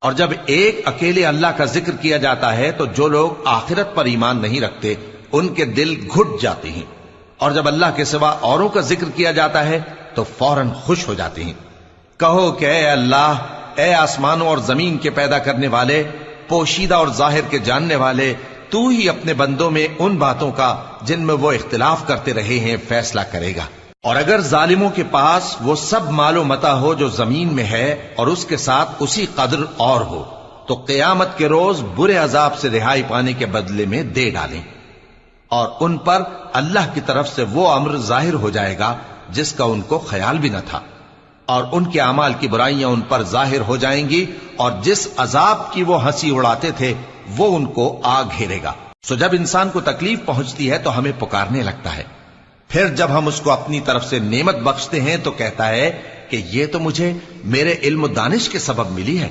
और जब एक अकेले अल्लाह का जिक्र किया जाता है तो जो लोग आखिरत पर ईमान नहीं रखते उनके दिल घुट जाते हैं, और जब अल्लाह के सिवा औरों का जिक्र किया जाता है तो फौरन खुश हो जाते हैं। कहो कि ए अल्लाह, ए आसमानों और जमीन के पैदा करने वाले, पोशीदा और जाहिर के जानने वाले, तू ही अपने बंदों में उन बातों का जिनमें वो इख्तिलाफ करते रहे हैं फैसला करेगा। और अगर जालिमों के पास वो सब मालो मता हो जो जमीन में है और उसके साथ उसी कदर और हो, तो क़यामत के रोज बुरे अजाब से रिहाई पाने के बदले में दे डालें, और उन पर अल्लाह की तरफ से वो अम्र जाहिर हो जाएगा जिसका उनको ख्याल भी न था, और उनके अमाल की बुराइयां उन पर जाहिर हो जाएंगी, और जिस अजाब की वो हंसी उड़ाते थे वो उनको आ घेरेगा। सो जब इंसान को तकलीफ पहुंचती है तो हमें पुकारने लगता है, फिर जब हम उसको अपनी तरफ से नेमत बख्शते हैं तो कहता है कि ये तो मुझे मेरे इल्म दानिश के सबब मिली है।